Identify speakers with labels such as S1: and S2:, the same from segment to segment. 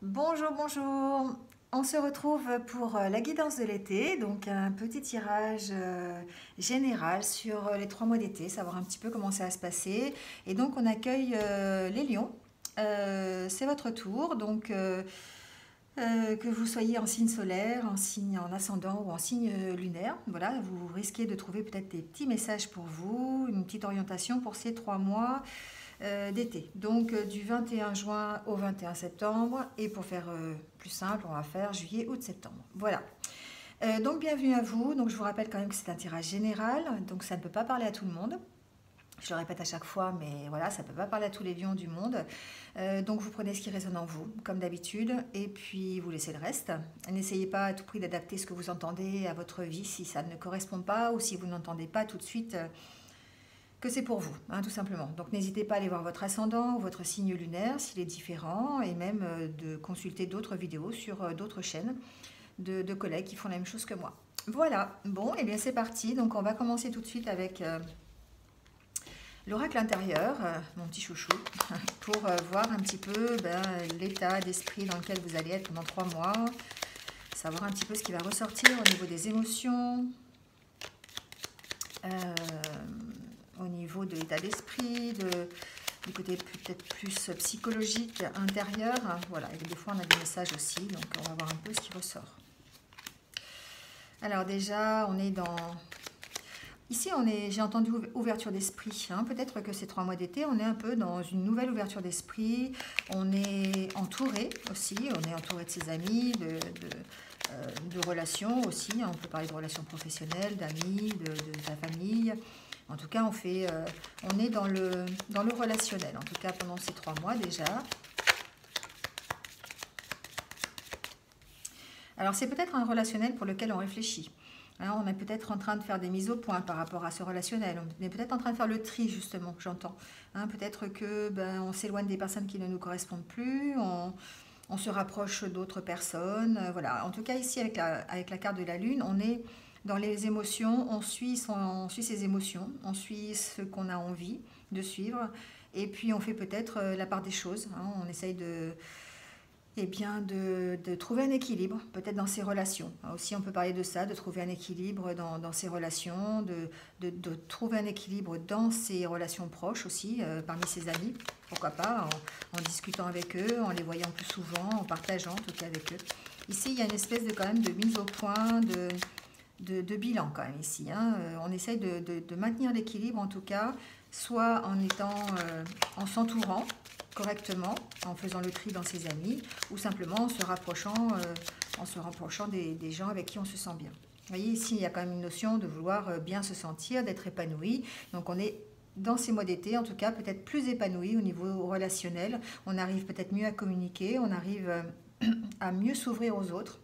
S1: Bonjour, bonjour. On se retrouve pour la guidance de l'été, donc un petit tirage général sur les 3 mois d'été, savoir un petit peu comment ça va se passer. Et donc on accueille les lions. C'est votre tour, donc que vous soyez en signe solaire, en signe en ascendant ou en signe lunaire, voilà, vous risquez de trouver peut-être des petits messages pour vous, une petite orientation pour ces 3 mois d'été. Donc du 21 juin au 21 septembre. Et pour faire plus simple, on va faire juillet, août, septembre. Voilà. Donc bienvenue à vous. Donc je vous rappelle quand même que c'est un tirage général. Donc ça ne peut pas parler à tout le monde. Je le répète à chaque fois, mais voilà, ça ne peut pas parler à tous les lions du monde. Donc vous prenez ce qui résonne en vous, comme d'habitude, et puis vous laissez le reste. N'essayez pas à tout prix d'adapter ce que vous entendez à votre vie si ça ne correspond pas ou si vous n'entendez pas tout de suite que c'est pour vous, hein, tout simplement. Donc n'hésitez pas à aller voir votre ascendant ou votre signe lunaire s'il est différent et même de consulter d'autres vidéos sur d'autres chaînes de collègues qui font la même chose que moi. Voilà, bon, et bien c'est parti. Donc on va commencer tout de suite avec l'oracle intérieur, mon petit chouchou, pour voir un petit peu l'état d'esprit dans lequel vous allez être pendant 3 mois, savoir un petit peu ce qui va ressortir au niveau des émotions, euh, au niveau de l'état d'esprit, du côté peut-être plus psychologique, intérieur. Voilà, et des fois on a des messages aussi, donc on va voir un peu ce qui ressort. Alors déjà, on est dans... Ici, j'ai entendu ouverture d'esprit. Hein. Peut-être que ces 3 mois d'été, on est un peu dans une nouvelle ouverture d'esprit. On est entouré aussi, on est entouré de ses amis, de relations aussi. On peut parler de relations professionnelles, d'amis, de sa famille. En tout cas, on est dans le relationnel, en tout cas pendant ces 3 mois déjà. Alors, c'est peut-être un relationnel pour lequel on réfléchit. Hein, on est peut-être en train de faire des mises au point par rapport à ce relationnel. On est peut-être en train de faire le tri, justement, j'entends. Hein, peut-être que on s'éloigne des personnes qui ne nous correspondent plus, on se rapproche d'autres personnes. Voilà. En tout cas, ici, avec la carte de la Lune, on est dans les émotions, on suit ses émotions, on suit ce qu'on a envie de suivre, et puis on fait peut-être la part des choses. Hein, on essaye de trouver un équilibre, peut-être dans ses relations. Aussi, on peut parler de ça, de trouver un équilibre dans ses relations, de trouver un équilibre dans ses relations proches aussi, parmi ses amis, pourquoi pas, en discutant avec eux, en les voyant plus souvent, en partageant en tout cas avec eux. Ici, il y a une espèce de quand même de mise au point, de bilan quand même ici. Hein. On essaye de maintenir l'équilibre en tout cas, soit en s'entourant correctement, en faisant le tri dans ses amis, ou simplement en se rapprochant des gens avec qui on se sent bien. Vous voyez, ici, il y a quand même une notion de vouloir bien se sentir, d'être épanoui. Donc on est dans ces mois d'été, en tout cas, peut-être plus épanoui au niveau relationnel. On arrive peut-être mieux à communiquer, on arrive à mieux s'ouvrir aux autres.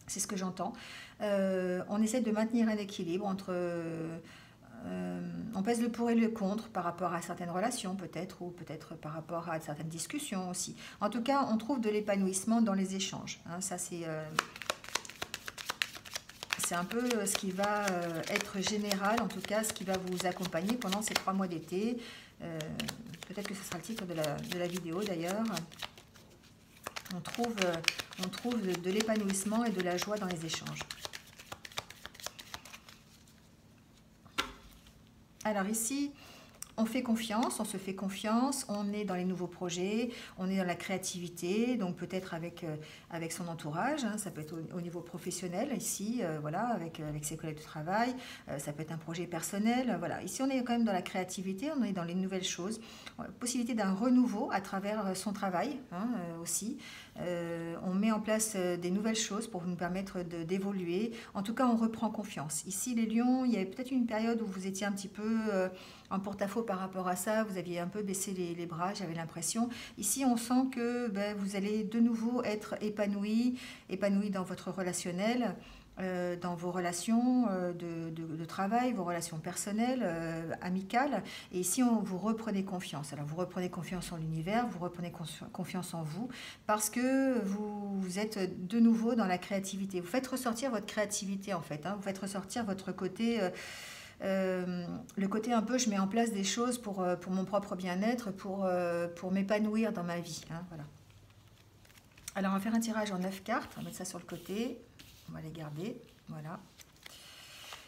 S1: C'est ce que j'entends. On essaie de maintenir un équilibre entre... on pèse le pour et le contre par rapport à certaines relations peut-être, ou peut-être par rapport à certaines discussions aussi. En tout cas, on trouve de l'épanouissement dans les échanges. Hein, ça, c'est un peu ce qui va être général, en tout cas, ce qui va vous accompagner pendant ces 3 mois d'été. Peut-être que ce sera le titre de la vidéo d'ailleurs. On trouve de l'épanouissement et de la joie dans les échanges. Alors ici, on fait confiance, on se fait confiance, on est dans les nouveaux projets, on est dans la créativité, donc peut-être avec son entourage, hein, ça peut être au niveau professionnel ici, voilà, avec ses collègues de travail, ça peut être un projet personnel, voilà. Ici, on est quand même dans la créativité, on est dans les nouvelles choses, possibilité d'un renouveau à travers son travail hein, aussi. On met en place des nouvelles choses pour nous permettre d'évoluer. En tout cas, on reprend confiance. Ici, les lions, il y avait peut-être une période où vous étiez un petit peu en porte-à-faux par rapport à ça, vous aviez un peu baissé les bras, j'avais l'impression. Ici, on sent que vous allez de nouveau être épanoui dans votre relationnel, dans vos relations de travail, vos relations personnelles, amicales. Et ici, vous reprenez confiance. Alors, vous reprenez confiance en l'univers, vous reprenez confiance en vous, parce que vous êtes de nouveau dans la créativité. Vous faites ressortir votre créativité, en fait. Hein. Vous faites ressortir votre côté... le côté un peu, je mets en place des choses pour mon propre bien-être, pour m'épanouir dans ma vie. Hein, voilà. Alors, on va faire un tirage en 9 cartes. On va mettre ça sur le côté. On va les garder. Voilà.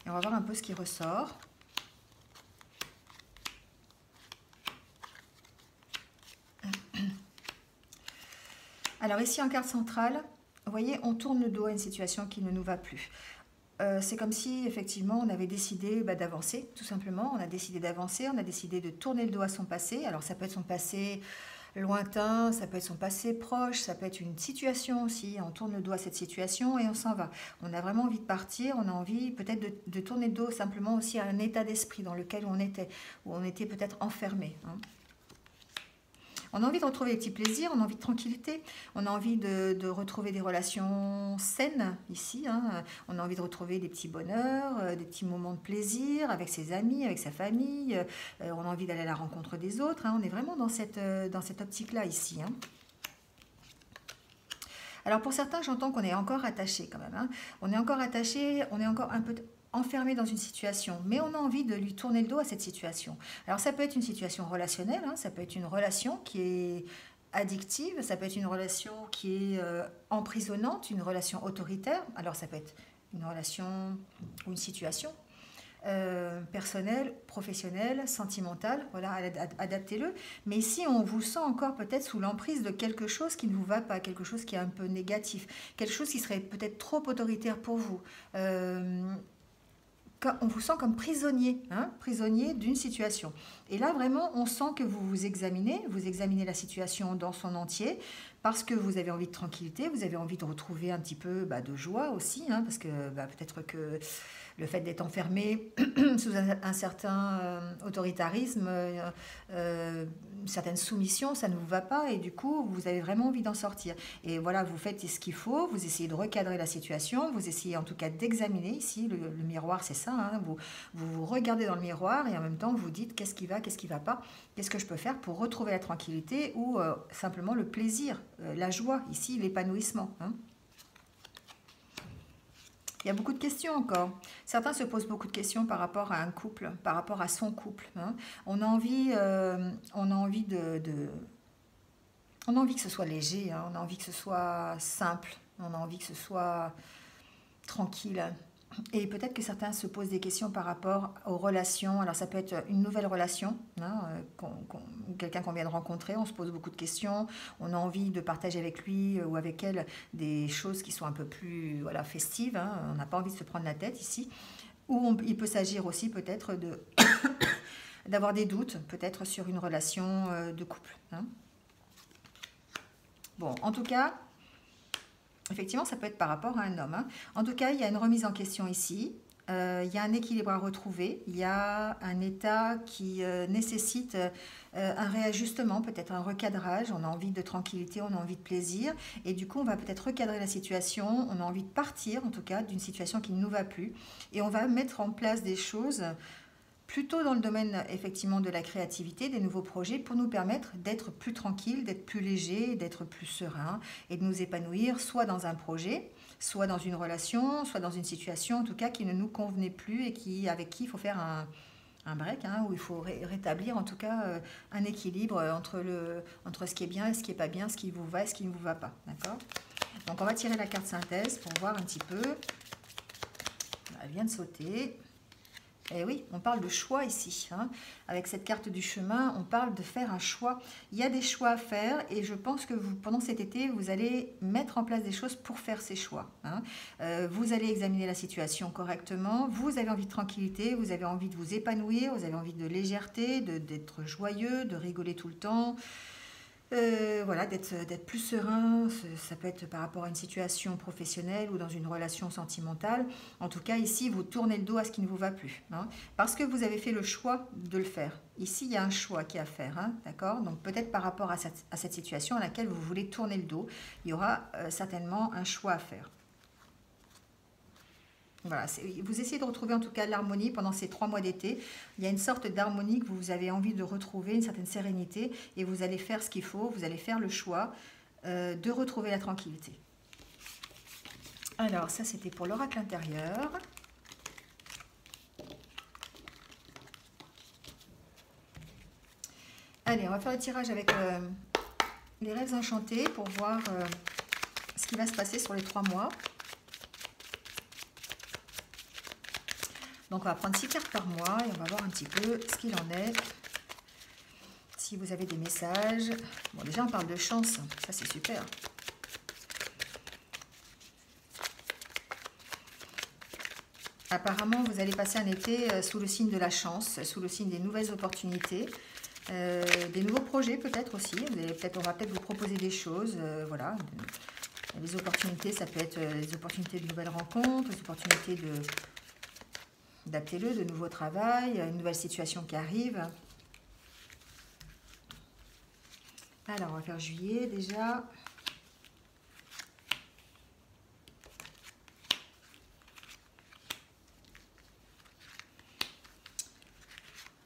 S1: Et on va voir un peu ce qui ressort. Alors, ici, en carte centrale, vous voyez, on tourne le dos à une situation qui ne nous va plus. C'est comme si, effectivement, on avait décidé d'avancer, tout simplement. On a décidé d'avancer, on a décidé de tourner le dos à son passé. Alors, ça peut être son passé lointain, ça peut être son passé proche, ça peut être une situation aussi. On tourne le dos à cette situation et on s'en va. On a vraiment envie de partir, on a envie peut-être de tourner le dos simplement aussi à un état d'esprit dans lequel on était, où on était peut-être enfermé. Hein. On a envie de retrouver des petits plaisirs, on a envie de tranquillité, on a envie de retrouver des relations saines ici. Hein. On a envie de retrouver des petits bonheurs, des petits moments de plaisir avec ses amis, avec sa famille. On a envie d'aller à la rencontre des autres. Hein. On est vraiment dans cette optique-là ici. Hein. Alors pour certains, j'entends qu'on est encore attaché quand même. Hein. On est encore attaché, on est encore un peu enfermé dans une situation, mais on a envie de lui tourner le dos à cette situation. Alors ça peut être une situation relationnelle, hein, ça peut être une relation qui est addictive, ça peut être une relation qui est emprisonnante, une relation autoritaire, alors ça peut être une relation ou une situation personnelle, professionnelle, sentimentale, voilà, adaptez-le. Mais ici, on vous sent encore peut-être sous l'emprise de quelque chose qui ne vous va pas, quelque chose qui est un peu négatif, quelque chose qui serait peut-être trop autoritaire pour vous. On vous sent comme prisonnier, hein, prisonnier d'une situation. Et là, vraiment, on sent que vous examinez la situation dans son entier, parce que vous avez envie de tranquillité, vous avez envie de retrouver un petit peu de joie aussi, hein, parce que peut-être que le fait d'être enfermé sous un certain autoritarisme, une certaine soumission, ça ne vous va pas et du coup, vous avez vraiment envie d'en sortir. Et voilà, vous faites ce qu'il faut, vous essayez de recadrer la situation, vous essayez en tout cas d'examiner ici, le miroir c'est ça, hein, vous regardez dans le miroir et en même temps vous dites qu'est-ce qui va pas, qu'est-ce que je peux faire pour retrouver la tranquillité ou simplement le plaisir, la joie ici, l'épanouissement. Hein. Il y a beaucoup de questions encore. Certains se posent beaucoup de questions par rapport à un couple, par rapport à son couple. Hein. On a envie on a envie que ce soit léger, hein. On a envie que ce soit simple, on a envie que ce soit tranquille. Et peut-être que certains se posent des questions par rapport aux relations. Alors ça peut être une nouvelle relation, hein, quelqu'un qu'on vient de rencontrer, on se pose beaucoup de questions, on a envie de partager avec lui ou avec elle des choses qui sont un peu plus festives, hein, on n'a pas envie de se prendre la tête ici. Ou il peut s'agir aussi peut-être d'avoir des doutes, peut-être sur une relation de couple. Hein. Bon, en tout cas, effectivement, ça peut être par rapport à un homme. Hein. En tout cas, il y a une remise en question ici. Il y a un équilibre à retrouver. Il y a un état qui nécessite un réajustement, peut-être un recadrage. On a envie de tranquillité, on a envie de plaisir. Et du coup, on va peut-être recadrer la situation. On a envie de partir, en tout cas, d'une situation qui ne nous va plus. Et on va mettre en place des choses plutôt dans le domaine effectivement de la créativité, des nouveaux projets pour nous permettre d'être plus tranquille, d'être plus léger, d'être plus serein et de nous épanouir soit dans un projet, soit dans une relation, soit dans une situation en tout cas qui ne nous convenait plus et avec qui il faut faire un break, hein, où il faut rétablir en tout cas un équilibre entre ce qui est bien et ce qui n'est pas bien, ce qui vous va et ce qui ne vous va pas. D'accord ? Donc on va tirer la carte synthèse pour voir un petit peu. Elle vient de sauter. Et oui, on parle de choix ici. Hein. Avec cette carte du chemin, on parle de faire un choix. Il y a des choix à faire et je pense que pendant cet été, vous allez mettre en place des choses pour faire ces choix. Hein. Vous allez examiner la situation correctement. Vous avez envie de tranquillité, vous avez envie de vous épanouir, vous avez envie de légèreté, d'être joyeux, de rigoler tout le temps. Voilà, d'être plus serein, ça peut être par rapport à une situation professionnelle ou dans une relation sentimentale. En tout cas, ici, vous tournez le dos à ce qui ne vous va plus, hein, parce que vous avez fait le choix de le faire. Ici, il y a un choix qui est à faire, hein, d'accord ? Donc, peut-être par rapport à cette situation à laquelle vous voulez tourner le dos, il y aura certainement un choix à faire. Voilà, vous essayez de retrouver en tout cas l'harmonie pendant ces 3 mois d'été. Il y a une sorte d'harmonie que vous avez envie de retrouver, une certaine sérénité, et vous allez faire ce qu'il faut, vous allez faire le choix de retrouver la tranquillité. Alors, ça c'était pour l'oracle intérieur. Allez, on va faire le tirage avec les rêves enchantés pour voir qui va se passer sur les 3 mois. Donc on va prendre 6 cartes par mois et on va voir un petit peu ce qu'il en est. Si vous avez des messages. Bon, déjà on parle de chance, ça c'est super. Apparemment vous allez passer un été sous le signe de la chance, sous le signe des nouvelles opportunités. Des nouveaux projets peut-être aussi. On va peut-être vous proposer des choses, voilà. Les opportunités, ça peut être les opportunités de nouvelles rencontres, les opportunités d'adapter-le, de nouveaux travail, une nouvelle situation qui arrive. Alors, on va faire juillet déjà.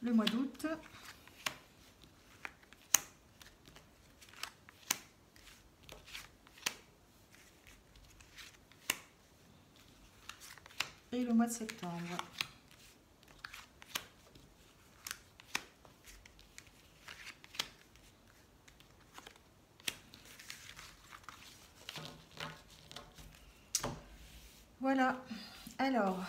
S1: Le mois d'août. Et le mois de septembre. Voilà. Alors,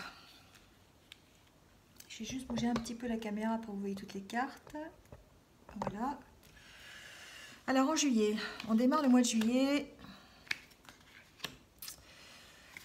S1: je vais juste bouger un petit peu la caméra pour que vous voyez toutes les cartes. Voilà. Alors en juillet, on démarre le mois de juillet.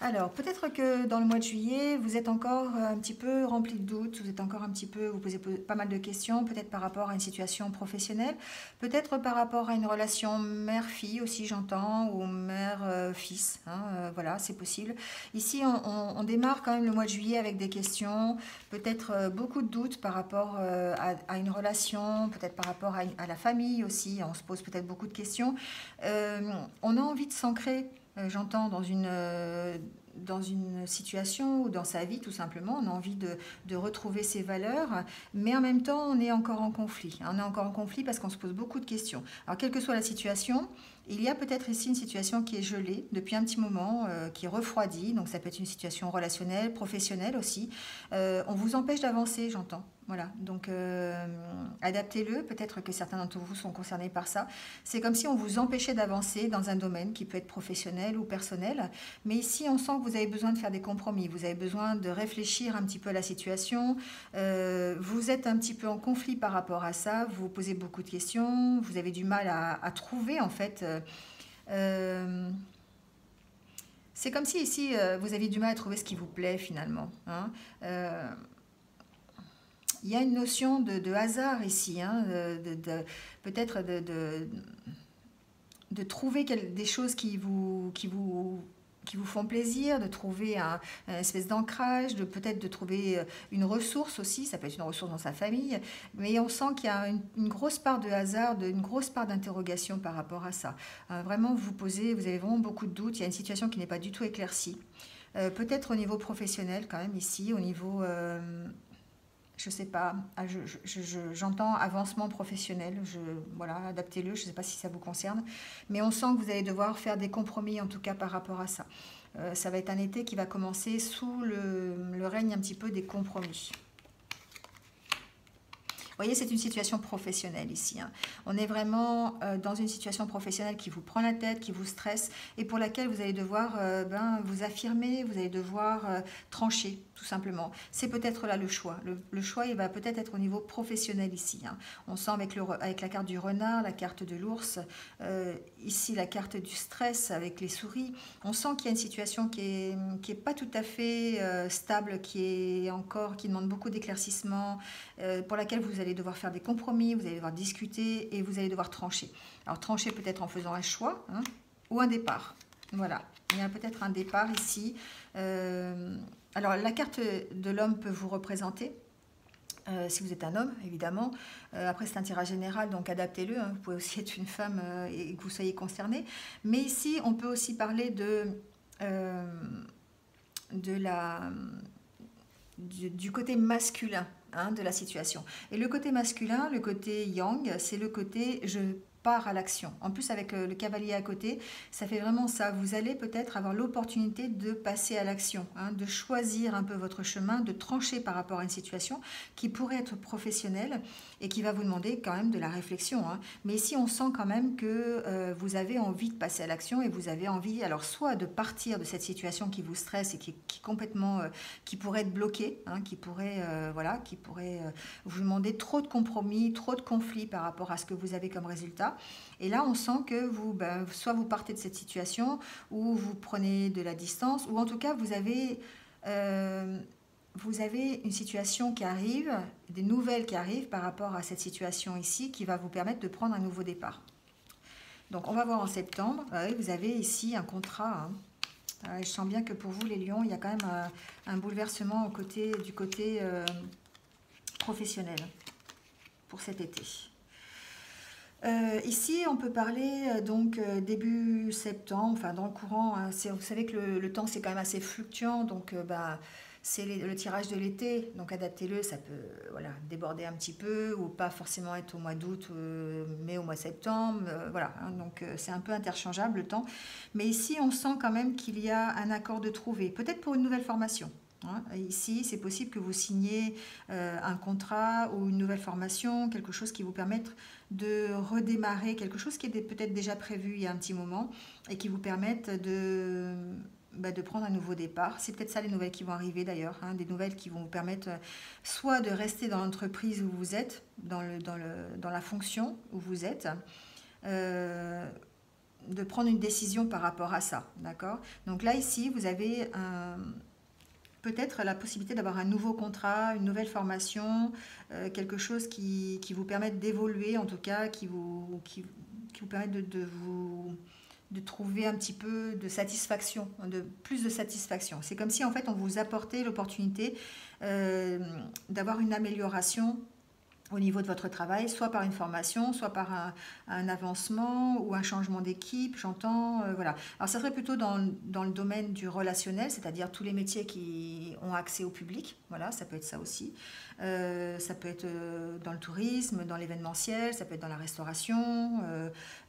S1: Alors, peut-être que dans le mois de juillet, vous êtes encore un petit peu rempli de doutes, vous êtes encore un petit peu, vous posez pas mal de questions, peut-être par rapport à une situation professionnelle, peut-être par rapport à une relation mère-fille aussi, j'entends, ou mère-fils, hein, voilà, c'est possible. Ici, on démarre quand même le mois de juillet avec des questions, peut-être beaucoup de doutes par rapport à une relation, peut-être par rapport à la famille aussi, on se pose peut-être beaucoup de questions. On a envie de s'ancrer. J'entends dans une situation ou dans sa vie tout simplement, on a envie de retrouver ses valeurs, mais en même temps on est encore en conflit. On est encore en conflit parce qu'on se pose beaucoup de questions. Alors quelle que soit la situation, il y a peut-être ici une situation qui est gelée depuis un petit moment, qui est refroidie, donc ça peut être une situation relationnelle, professionnelle aussi. On vous empêche d'avancer, j'entends. Voilà, donc adaptez-le, peut-être que certains d'entre vous sont concernés par ça. C'est comme si on vous empêchait d'avancer dans un domaine qui peut être professionnel ou personnel, mais ici on sent que vous avez besoin de faire des compromis, vous avez besoin de réfléchir un petit peu à la situation, vous êtes un petit peu en conflit par rapport à ça, vous vous posez beaucoup de questions, vous avez du mal à trouver en fait... c'est comme si ici vous avez du mal à trouver ce qui vous plaît finalement, hein. Il y a une notion de hasard ici, hein, peut-être de trouver des choses qui vous font plaisir, de trouver une espèce d'ancrage, peut-être de trouver une ressource aussi, ça peut être une ressource dans sa famille, mais on sent qu'il y a une grosse part de hasard, une grosse part d'interrogation par rapport à ça. Vraiment, vous avez vraiment beaucoup de doutes, il y a une situation qui n'est pas du tout éclaircie. Peut-être au niveau professionnel quand même ici, au niveau... je sais pas, j'entends avancement professionnel, voilà, adaptez-le, je ne sais pas si ça vous concerne, mais on sent que vous allez devoir faire des compromis en tout cas par rapport à ça. Ça va être un été qui va commencer sous le règne un petit peu des compromis. Vous voyez, c'est une situation professionnelle ici, hein. On est vraiment dans une situation professionnelle qui vous prend la tête, qui vous stresse et pour laquelle vous allez devoir vous affirmer, vous allez devoir trancher tout simplement. C'est peut-être là le choix. Le choix, il va peut-être être au niveau professionnel ici, hein. On sent avec la carte du renard, la carte de l'ours, ici la carte du stress avec les souris. On sent qu'il y a une situation qui est pas tout à fait stable, qui demande beaucoup d'éclaircissement, pour laquelle vous allez devoir faire des compromis, vous allez devoir discuter et vous allez devoir trancher. Alors trancher peut-être en faisant un choix, hein, ou un départ. Voilà, il y a peut-être un départ ici. Alors la carte de l'homme peut vous représenter, si vous êtes un homme évidemment. Après c'est un tirage général, donc adaptez-le, hein. Vous pouvez aussi être une femme et que vous soyez concerné. Mais ici on peut aussi parler du côté masculin, hein, de la situation. Et le côté masculin, le côté yang, c'est le côté part à l'action. En plus, avec le cavalier à côté, ça fait vraiment ça. Vous allez peut-être avoir l'opportunité de passer à l'action, hein, de choisir un peu votre chemin, de trancher par rapport à une situation qui pourrait être professionnelle et qui va vous demander quand même de la réflexion, hein. Mais ici, on sent quand même que vous avez envie de passer à l'action et vous avez envie, alors soit de partir de cette situation qui vous stresse et qui complètement, qui pourrait être bloquée, hein, qui pourrait, voilà, qui pourrait vous demander trop de compromis, trop de conflits par rapport à ce que vous avez comme résultat. Et là, on sent que vous, soit vous partez de cette situation, ou vous prenez de la distance, ou en tout cas, vous avez une situation qui arrive, des nouvelles qui arrivent par rapport à cette situation ici, qui va vous permettre de prendre un nouveau départ. Donc, on va voir en septembre. Vous avez ici un contrat, hein. Je sens bien que pour vous, les lions, il y a quand même un bouleversement du côté professionnel pour cet été. Ici, on peut parler donc début septembre, enfin dans le courant, hein, vous savez que le temps c'est quand même assez fluctuant, donc c'est le tirage de l'été, donc adaptez-le, ça peut voilà, déborder un petit peu ou pas forcément être au mois d'août, mais au mois de septembre, voilà, hein, donc c'est un peu interchangeable le temps. Mais ici, on sent quand même qu'il y a un accord de trouver, peut-être pour une nouvelle formation. Hein. Ici, c'est possible que vous signiez un contrat ou une nouvelle formation, quelque chose qui vous permette de redémarrer, quelque chose qui était peut-être déjà prévu il y a un petit moment et qui vous permette de prendre un nouveau départ. C'est peut-être ça les nouvelles qui vont arriver d'ailleurs, hein, des nouvelles qui vont vous permettre soit de rester dans l'entreprise où vous êtes, dans la fonction où vous êtes, de prendre une décision par rapport à ça, d'accord? Donc là, ici, vous avez peut-être la possibilité d'avoir un nouveau contrat, une nouvelle formation, quelque chose qui vous permette d'évoluer, en tout cas, qui vous permette de trouver un petit peu de satisfaction, plus de satisfaction. C'est comme si, en fait, on vous apportait l'opportunité d'avoir une amélioration au niveau de votre travail, soit par une formation, soit par un avancement ou un changement d'équipe, j'entends, voilà. Alors ça serait plutôt dans le domaine du relationnel, c'est-à-dire tous les métiers qui ont accès au public, voilà, ça peut être ça aussi. Ça peut être dans le tourisme, dans l'événementiel, ça peut être dans la restauration,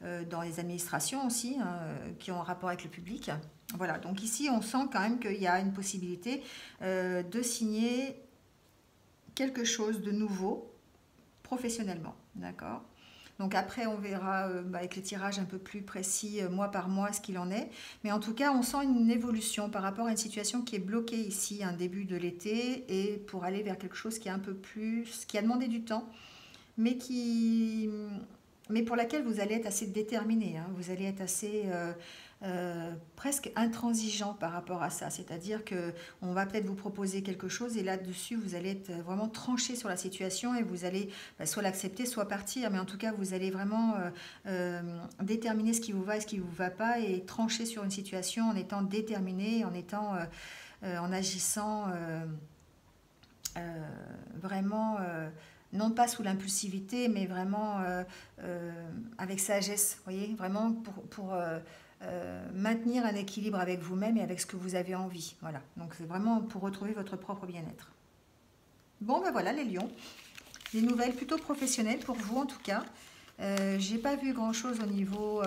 S1: dans les administrations aussi, hein, qui ont un rapport avec le public. Voilà, donc ici on sent quand même qu'il y a une possibilité de signer quelque chose de nouveau, professionnellement, d'accord? Donc après, on verra avec les tirages un peu plus précis, mois par mois, ce qu'il en est. Mais en tout cas, on sent une évolution par rapport à une situation qui est bloquée ici, un début de l'été, et pour aller vers quelque chose qui est un peu plus, qui a demandé du temps, mais pour laquelle vous allez être assez déterminé, hein. Vous allez être assez presque intransigeant par rapport à ça. C'est-à-dire que on va peut-être vous proposer quelque chose et là-dessus, vous allez être vraiment tranché sur la situation et vous allez soit l'accepter, soit partir. Mais en tout cas, vous allez vraiment déterminer ce qui vous va et ce qui ne vous va pas et trancher sur une situation en étant déterminé, en agissant vraiment... non pas sous l'impulsivité, mais vraiment avec sagesse, vous voyez, vraiment pour maintenir un équilibre avec vous-même et avec ce que vous avez envie. Voilà, donc c'est vraiment pour retrouver votre propre bien-être. Bon, ben voilà les lions, des nouvelles plutôt professionnelles pour vous en tout cas. J'ai pas vu grand-chose au niveau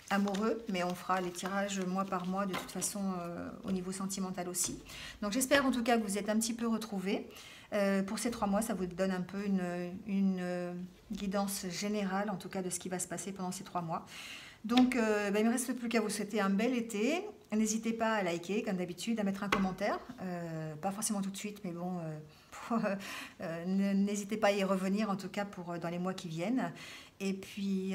S1: amoureux, mais on fera les tirages mois par mois de toute façon au niveau sentimental aussi. Donc j'espère en tout cas que vous êtes un petit peu retrouvés. Pour ces 3 mois, ça vous donne un peu une guidance générale, en tout cas, de ce qui va se passer pendant ces 3 mois. Donc, il ne me reste plus qu'à vous souhaiter un bel été. N'hésitez pas à liker, comme d'habitude, à mettre un commentaire. Pas forcément tout de suite, mais bon, n'hésitez pas à y revenir, en tout cas, dans les mois qui viennent. Et puis,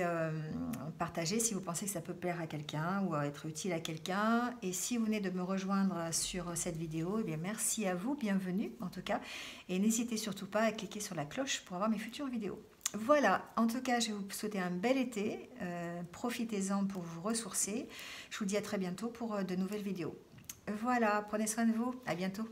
S1: partagez si vous pensez que ça peut plaire à quelqu'un ou être utile à quelqu'un. Et si vous venez de me rejoindre sur cette vidéo, eh bien, merci à vous, bienvenue en tout cas. Et n'hésitez surtout pas à cliquer sur la cloche pour avoir mes futures vidéos. Voilà, en tout cas, je vais vous souhaiter un bel été. Profitez-en pour vous ressourcer. Je vous dis à très bientôt pour de nouvelles vidéos. Voilà, prenez soin de vous. À bientôt.